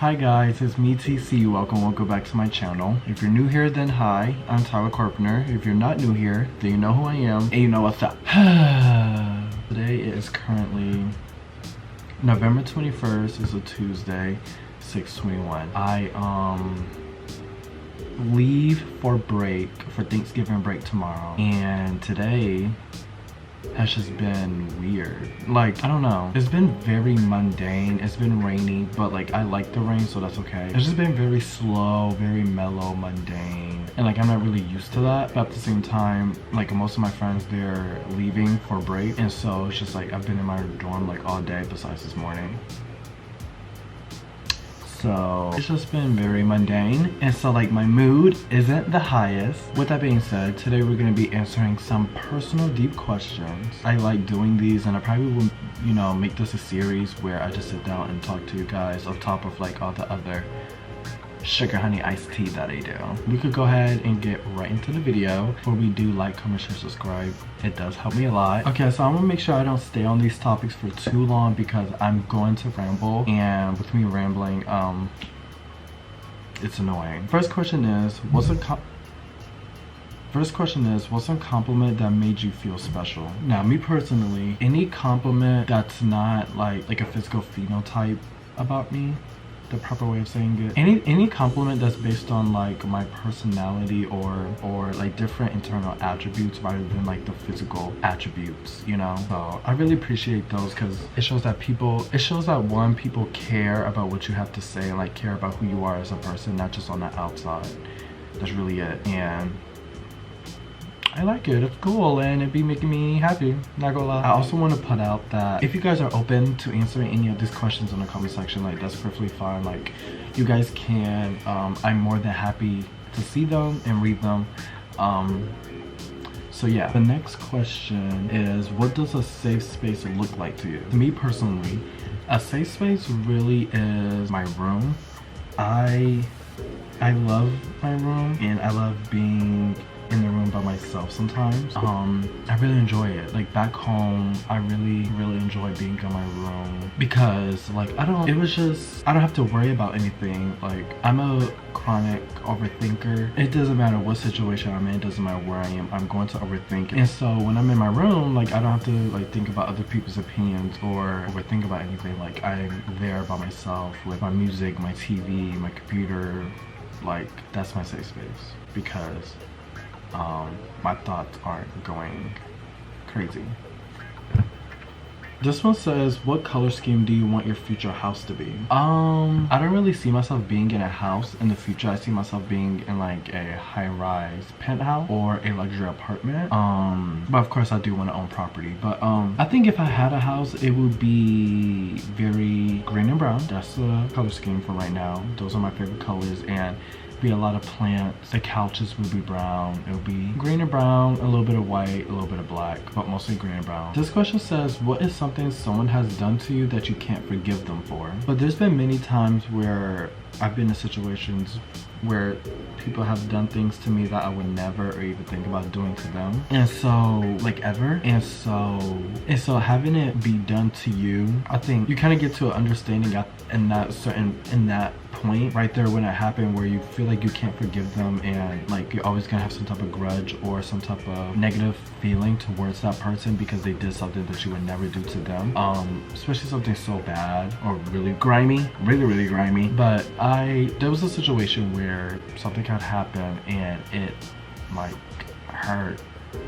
Hi guys, it's me TC. Welcome back to my channel. If you're new here, then hi, I'm Tyler Carpenter. If you're not new here, then you know who I am and you know what's up. Today is currently November 21st. It's a Tuesday, 6:21. I leave for Thanksgiving break tomorrow, and today has just been weird. Like, I don't know, it's been very mundane. It's been rainy, but like I like the rain, so that's okay. It's just been very slow, very mellow, mundane, and like I'm not really used to that. But at the same time, like most of my friends, they're leaving for break, and so it's just like I've been in my dorm like all day besides this morning. So it's just been very mundane, and so like my mood isn't the highest. With that being said, today we're going to be answering some personal deep questions. I like doing these, and I probably will, you know, make this a series where I just sit down and talk to you guys on top of like all the other sugar honey iced tea that I do. We could go ahead and get right into the video. Before we do, like, comment, share, subscribe. It does help me a lot. Okay, so I'm gonna make sure I don't stay on these topics for too long because I'm going to ramble, and with me rambling, it's annoying. First question is, what's a compliment that made you feel special? Now, me personally, any compliment that's not like a physical phenotype about me, the proper way of saying it, any compliment that's based on like my personality or like different internal attributes rather than like the physical attributes, you know. So I really appreciate those because it shows that people care about what you have to say and like care about who you are as a person, not just on the outside. That's really it, and I like it. It's cool, and it be making me happy, not gonna lie. I also want to put out that if you guys are open to answering any of these questions in the comment section, like that's perfectly fine. Like, you guys can, I'm more than happy to see them and read them. So yeah, the next question is, what does a safe space look like to you? To me personally, a safe space really is my room. I love my room, and I love being in the room by myself sometimes. I really enjoy it. Like back home, I really enjoy being in my room because like I don't have to worry about anything. Like, I'm a chronic overthinker. It doesn't matter what situation I'm in, it doesn't matter where I am, I'm going to overthink. And so when I'm in my room, like I don't have to like think about other people's opinions or overthink about anything. Like, I'm there by myself with my music, my TV, my computer. Like, that's my safe space because my thoughts aren't going crazy. This one says, what color scheme do you want your future house to be? I don't really see myself being in a house in the future. I see myself being in like a high-rise penthouse or a luxury apartment. But of course I do want to own property. But I think if I had a house, it would be very green and brown. That's the color scheme for right now. Those are my favorite colors, and be a lot of plants. The couches would be brown. It would be green and brown, a little bit of white, a little bit of black, but mostly green and brown. This question says, what is something someone has done to you that you can't forgive them for? But there's been many times where I've been in situations where people have done things to me that I would never or even think about doing to them, and so like ever. And so having it be done to you, I think you kind of get to an understanding in that point right there when it happened, where you feel like you can't forgive them, and like you're always gonna have some type of grudge or some type of negative feeling towards that person because they did something that you would never do to them, especially something so bad or really grimy, really grimy. But there was a situation where something had happened and it like hurt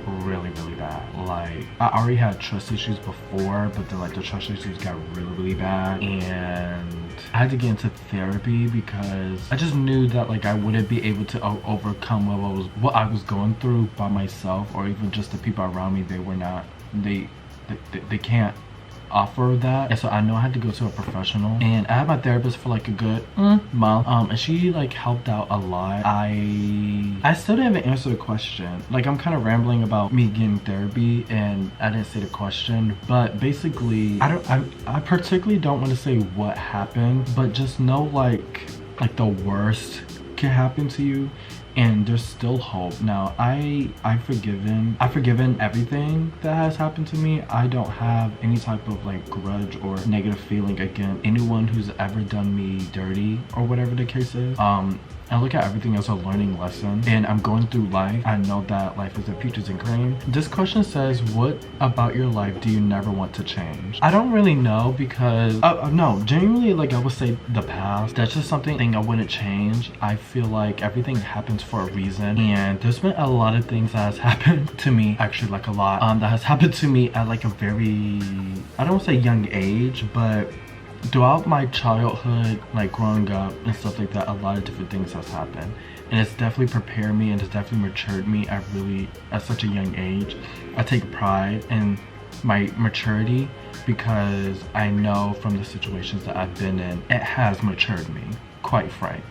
really bad. Like, I already had trust issues before, but then like the trust issues got really bad, and I had to get into therapy because I just knew that like I wouldn't be able to overcome what I was going through by myself, or even just the people around me. They can't offer that. And so I know I had to go to a professional, and I had my therapist for like a good month, and she like helped out a lot. I still didn't even answer the question. Like, I'm kind of rambling about me getting therapy and I didn't say the question, but basically I particularly don't want to say what happened, but just know like the worst can happen to you, and there's still hope. Now I've forgiven everything that has happened to me. I don't have any type of like grudge or negative feeling against anyone who's ever done me dirty or whatever the case is. I look at everything as a learning lesson, and I'm going through life. I know that life is a peaches and cream. This question says, what about your life do you never want to change? I don't really know, because no, genuinely, like I would say the past. That's just something I wouldn't change. I feel like everything happens for a reason, and there's been a lot of things that has happened to me, actually like a lot, that has happened to me at like a very, I don't want to say young age, but throughout my childhood, like growing up and stuff like that, a lot of different things has happened, and it's definitely prepared me and it's definitely matured me at such a young age. I take pride in my maturity because I know from the situations that I've been in, it has matured me, quite frank.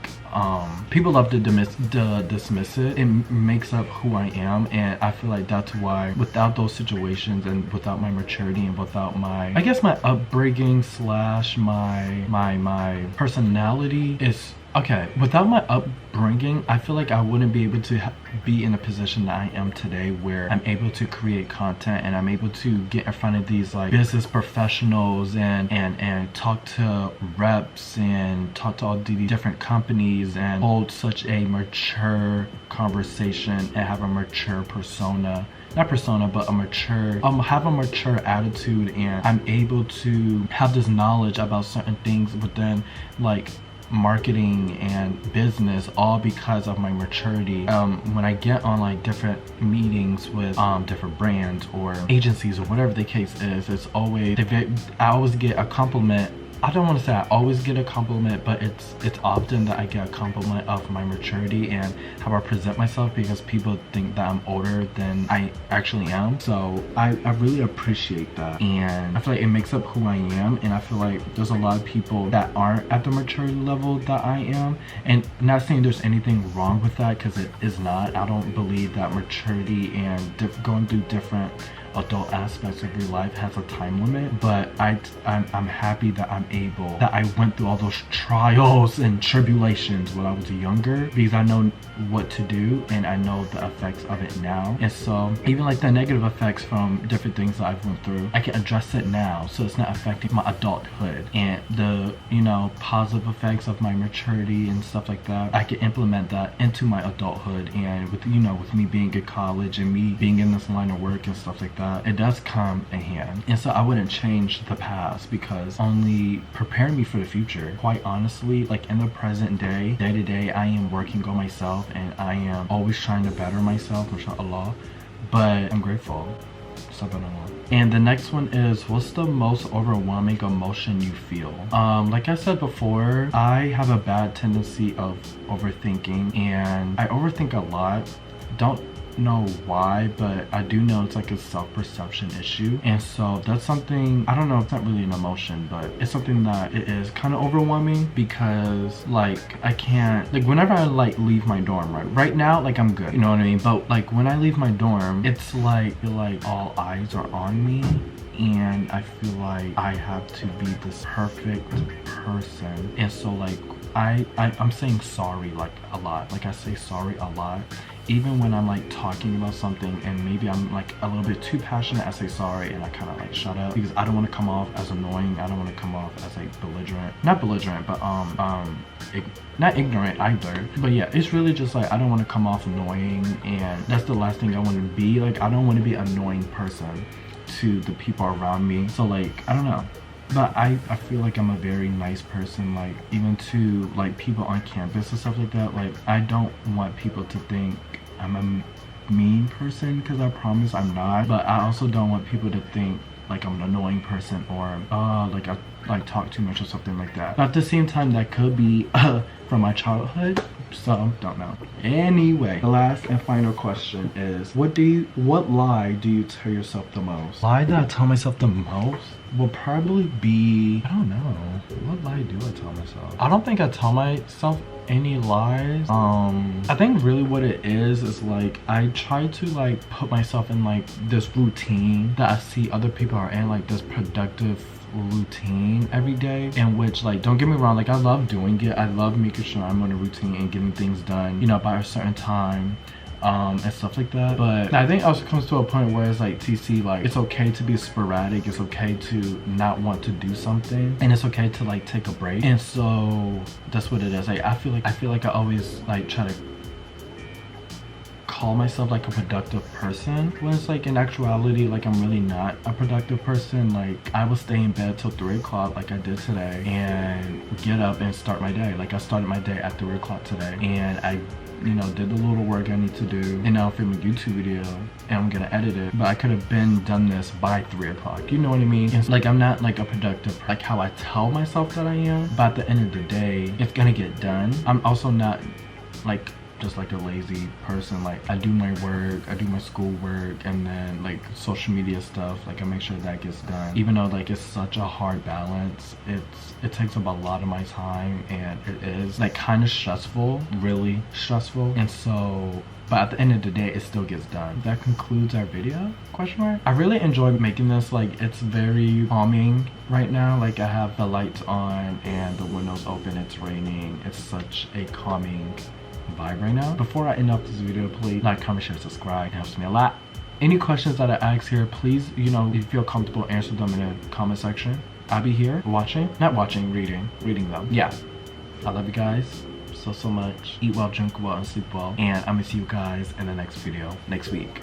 People love to dismiss it. It makes up who I am, and I feel like that's why without those situations and without my maturity and without my, I guess, my upbringing slash my personality is okay. Without my upbringing, I feel like I wouldn't be able to be in a position that I am today, where I'm able to create content and I'm able to get in front of these like business professionals and talk to reps and talk to all the different companies and hold such a mature conversation and have a mature persona. Not persona, but a mature, have a mature attitude, and I'm able to have this knowledge about certain things within like marketing and business, all because of my maturity. When I get on like different meetings with different brands or agencies or whatever the case is, it's always, I always get a compliment. I don't want to say I always get a compliment, but it's often that I get a compliment of my maturity and how I present myself, because people think that I'm older than I actually am. So I really appreciate that, and I feel like it makes up who I am, and I feel like there's a lot of people that aren't at the maturity level that I am, and not saying there's anything wrong with that, because it is not. I don't believe that maturity and going through different adult aspects of your life has a time limit, but I'm happy that I went through all those trials and tribulations when I was younger, because I know what to do and I know the effects of it now. And so even like the negative effects from different things that I've went through, I can address it now, so it's not affecting my adulthood, and the, you know, positive effects of my maturity and stuff like that, I can implement that into my adulthood. And with, you know, with me being in college and me being in this line of work and stuff like that, it does come in hand. And so I wouldn't change the past, because only preparing me for the future. Quite honestly, like in the present day to day, I am working on myself and I am always trying to better myself, inshallah, but I'm grateful. And the next one is, what's the most overwhelming emotion you feel? Like I said before, I have a bad tendency of overthinking, and I overthink a lot. Don't know why, but I do know it's like a self-perception issue, and so that's something, I don't know, it's not really an emotion, but it's something that it is kind of overwhelming, because like I can't, like whenever I like leave my dorm, right now, like I'm good, you know what I mean, but like when I leave my dorm, it's like, I feel like all eyes are on me, and I feel like I have to be this perfect person. And so like I'm saying sorry like a lot, like I say sorry a lot. Even when I'm like talking about something and maybe I'm like a little bit too passionate, I say sorry and I kind of like shut up, because I don't want to come off as annoying. I don't want to come off as like belligerent, not belligerent, but not ignorant either. But yeah, it's really just like I don't want to come off annoying, and that's the last thing I want to be. Like I don't want to be an annoying person to the people around me. So like I don't know, but I feel like I'm a very nice person, like even to like people on campus and stuff like that. Like I don't want people to think I'm a mean person, because I promise I'm not, but I also don't want people to think like I'm an annoying person, or like I like talk too much or something like that. But at the same time, that could be from my childhood, so don't know. Anyway, the last and final question is, what lie do you tell yourself the most? Lie that I tell myself the most will probably be, I don't know, what lie do I tell myself? I don't think I tell myself any lies. I think really what it is like I try to like put myself in like this routine that I see other people are in, like this productive routine every day, in which, like, don't get me wrong, like, I love doing it. I love making sure I'm on a routine and getting things done, you know, by a certain time, and stuff like that. But I think it also comes to a point where it's like, TC, like, it's okay to be sporadic, it's okay to not want to do something, and it's okay to like take a break. And so that's what it is. Like, I feel like I always like try to call myself like a productive person, when it's like in actuality, like, I'm really not a productive person. Like, I will stay in bed till 3 o'clock like I did today, and get up and start my day. Like, I started my day at 3 o'clock today, and I, you know, did the little work I need to do, and now I'm filming a YouTube video and I'm gonna edit it. But I could have been done this by 3 o'clock, you know what I mean? And so, like, I'm not like a productive, like how I tell myself that I am, but at the end of the day, it's gonna get done. I'm also not like just like a lazy person. Like, I do my work, I do my school work, and then like social media stuff, like I make sure that gets done. Even though like it's such a hard balance, it takes up a lot of my time, and it is like kind of stressful, really stressful. And so, but at the end of the day, it still gets done. That concludes our video, question mark. I really enjoy making this. Like, it's very calming right now. Like, I have the lights on and the windows open, it's raining. It's such a calming vibe right now. Before I end off this video, please like, comment, share, subscribe. It helps me a lot. Any questions that I ask here, please, you know, if you feel comfortable, answer them in the comment section. I'll be here watching, not watching, reading them. Yeah, I love you guys so much. Eat well, drink well, and sleep well, and I'm gonna see you guys in the next video next week.